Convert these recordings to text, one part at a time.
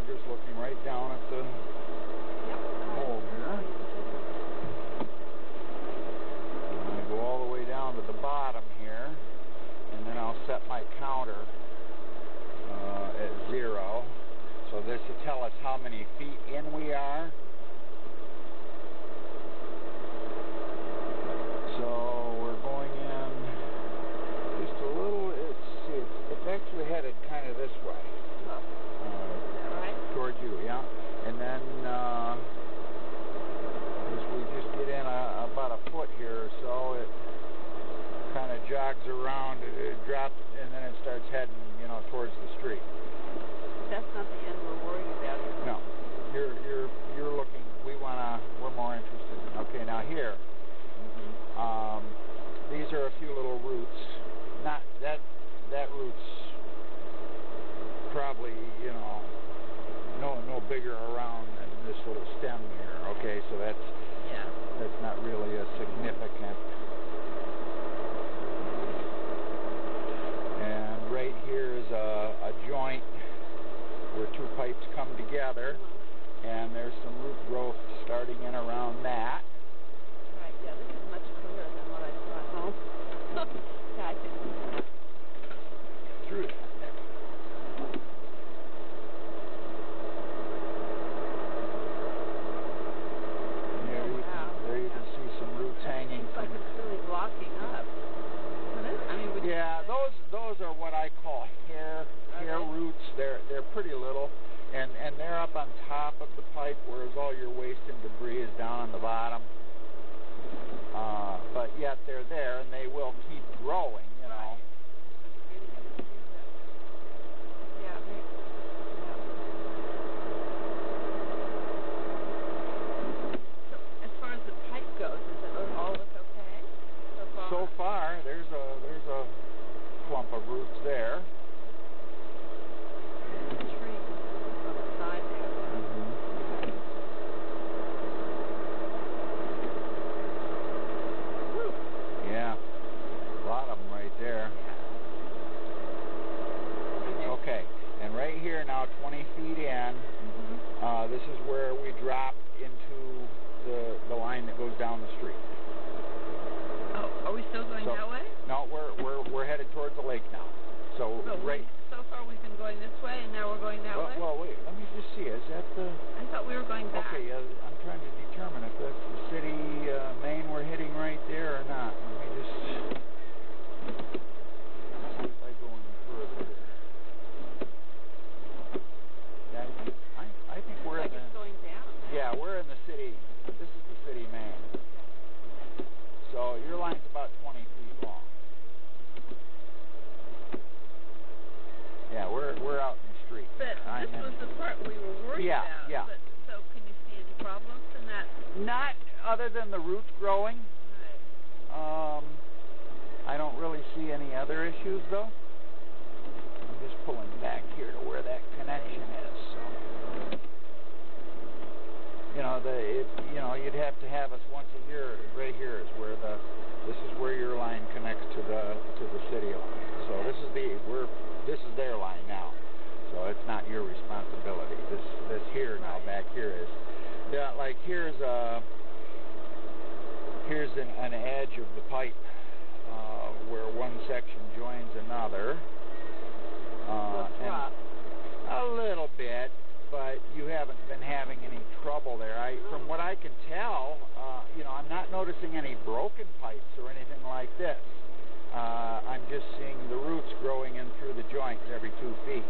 just looking right down at the hole here. I'm going to go all the way down to the bottom here, and then I'll set my counter at 0. So this will tell us how many feet in we are. So we're going in just a little, it's actually headed kind of this way. Is that right? Towards you, yeah. And then as we just get in about a foot here or so, it kind of jogs around, it drops, and then it starts heading, towards the street. That's not the end we're worried about. No, you're looking. We're more interested. Okay, now here, these are a few little roots. Not that root's probably no bigger around than this little stem here. Okay, so that's not really a significant. And right here is a joint where two pipes come together, and there's some root growth starting in around that. Right, yeah, this is much clearer than what I saw at home. Yeah, I can get through it. There you can see some roots hanging. It's like it's really blocking up. Those are what I call hair roots. They're pretty little, and they're up on top of the pipe, whereas all your waste and debris is down on the bottom. But yet they're there, and they will keep growing. So as far as the pipe goes, does it all look okay so far? So far, there's a clump of roots there. And the tree on the side there. Yeah, a lot of them right there. Okay, and right here now, 20 feet in, this is where we drop into the line that goes down the street. Oh, are we still going that way? No, we're headed towards the lake now. So so far we've been going this way, and now we're going that way? Well, wait, let me just see. Is that the... I thought we were going back. Okay, I'm trying to determine if that's the city main we're hitting right there or not. Let me just see if I go any further here. Yeah, I think we're in the... It's going down. Yeah, we're in the city. This is the city main. So your line's about 20 feet long. Yeah, we're out in the street. But this was the part we were worried about. Yeah. But, so can you see any problems in that? Not other than the roots growing. Right. I don't really see any other issues though. I'm just pulling back here to where that connection is. So you'd have to have us once a year. Right here is where this is where your line connects to the city line. So this is their line now. So it's not your responsibility. This here now back here is like here's an edge of the pipe where one section joins another. Drop. A little bit, but you haven't been having any trouble there. From what I can tell, I'm not noticing any broken pipes or anything like this. I'm just seeing the roots growing in through the joints every 2 feet.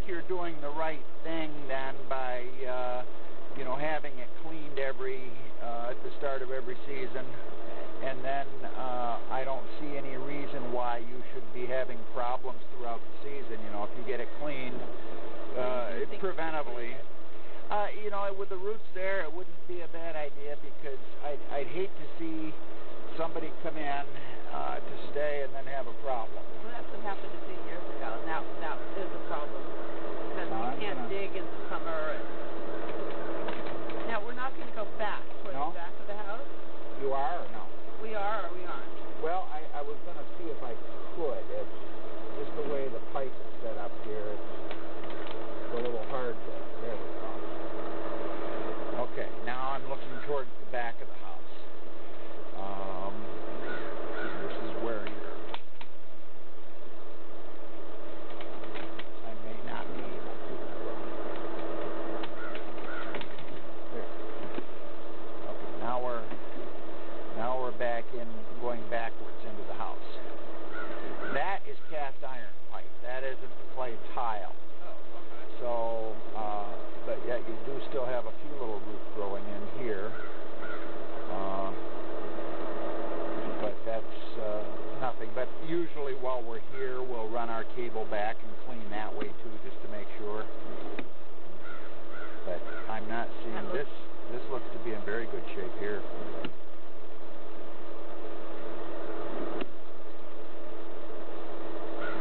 You're doing the right thing then by having it cleaned at the start of every season, and then I don't see any reason why you should be having problems throughout the season. If you get it cleaned preventively, with the roots there, it wouldn't be a bad idea, because I'd hate to see somebody come in to stay and then have a problem. Well, that's what happened to me talking to go back toward No? the back of the house. You are or no? We are or we aren't? Well, I was going to see if I could. It's just the way the pipe is set up here. It's a little hard to... There we go. Okay, now I'm looking towards the back of the house. This is where you're... I may not be able to... There. Okay, now we're back in, going backwards into the house. That is cast iron pipe. That isn't the clay tile. Oh, okay. So, but yet you do still have a few little roots growing in here. But that's nothing. But usually while we're here, we'll run our cable back and clean that way too, just to make sure. But I'm not seeing this. This looks to be in very good shape here.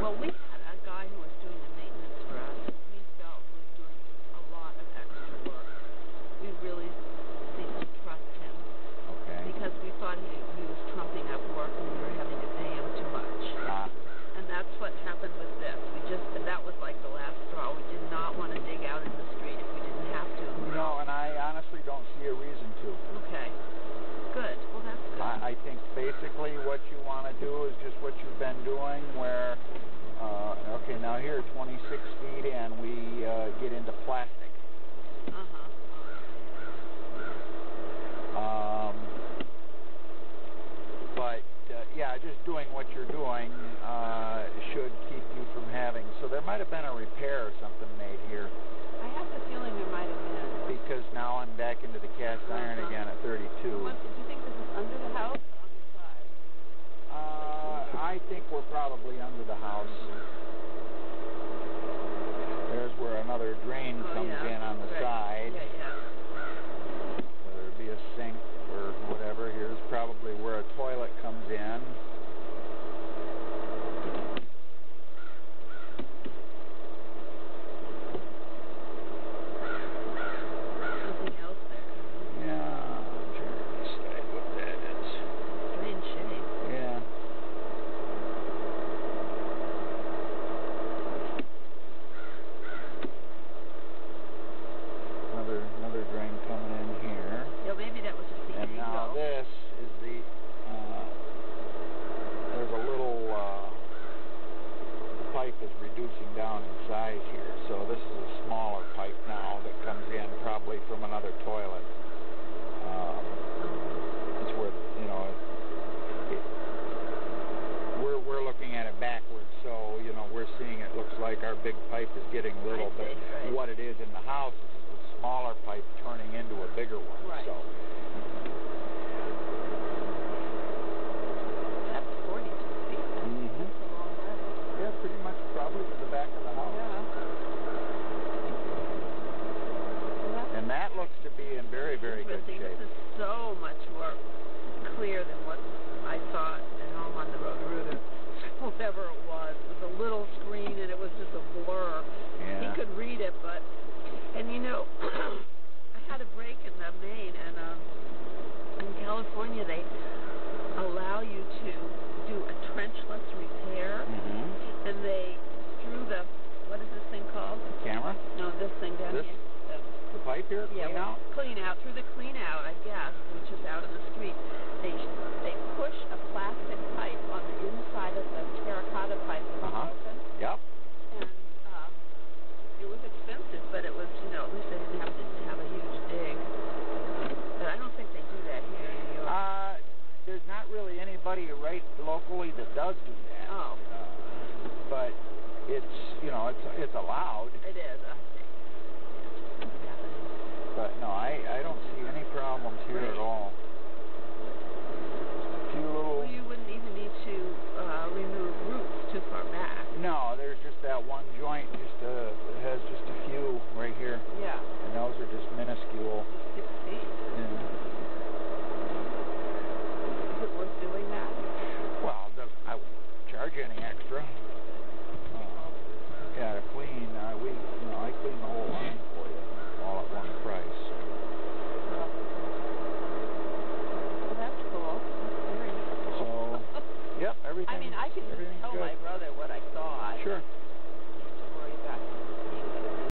Well, we had a guy who was doing the maintenance for us, who we felt was doing a lot of extra work. We really seemed to trust him. Okay. Because we thought he was trumping up work and we were having to pay him too much. And that's what happened with this. That was like the last straw. We did not want to dig out in the street if we didn't have to. No, and I honestly don't see a reason to. Okay. Good. Well, that's good. I think basically what you want to do is just what you've been doing where, okay, now here 26 feet in, we get into plastic. But, yeah, just doing what you're doing should keep you from having. So there might have been a repair or something made here. I have the feeling there might have been. Because now I'm back into the cast iron again at 32. Do you think this is under the house or on the side? I think we're probably under the house. There's where another drain comes in on the side. Whether it be a sink or whatever. Here's probably where a toilet comes in. Something else there. Yeah, I'm trying to decide what that is. Strange shape. Yeah. Another drain coming in here. Yeah, maybe that was just the And angle. now this is the, there's a little pipe is reducing down in size here. So this is a smaller pipe now that comes in probably from another toilet. It's where, you know, we're looking at it backwards. So, you know, we're seeing it looks like our big pipe is getting little, but what it is in the house is a smaller pipe turning into a bigger one. Right. So. That's 42 feet. Mm-hmm. That's a long way. Yeah, pretty much probably to the back of the house. Yeah. And that looks to be in very, very good shape. This is so much more clear than what I saw at home on the Roto-Rooter. Whatever it was a little screen and it was just a blur. Yeah. He could read it, but, and you know, I had a break in the main, and in California they allow you to do a trenchless repair, and they, through the, what is this thing called? Camera? No, this thing down here. The pipe here? Yeah, Clean out? through the clean out, I guess, which is out in the street. They push a plastic pipe on the inside of the terracotta pipe that was open. Yep. And it was expensive, but it was, you know, at least they didn't have to have a huge dig. But I don't think they do that here in New York. There's not really anybody right locally that does do that. Oh. But it's, you know, it's allowed. It is, I think. But no, I don't see any problems here at all. A few little... Well, you wouldn't even need to remove roots too far back. No, there's just that one joint, it has just a few right here. Yeah. And those are just minuscule. 6 feet. Yeah. Is it worth doing that? Well, I won't charge you any extra. Yeah, to clean, I clean the whole line for you, all at one price. Well, I mean, I can everything's tell good. my brother what I saw. Sure.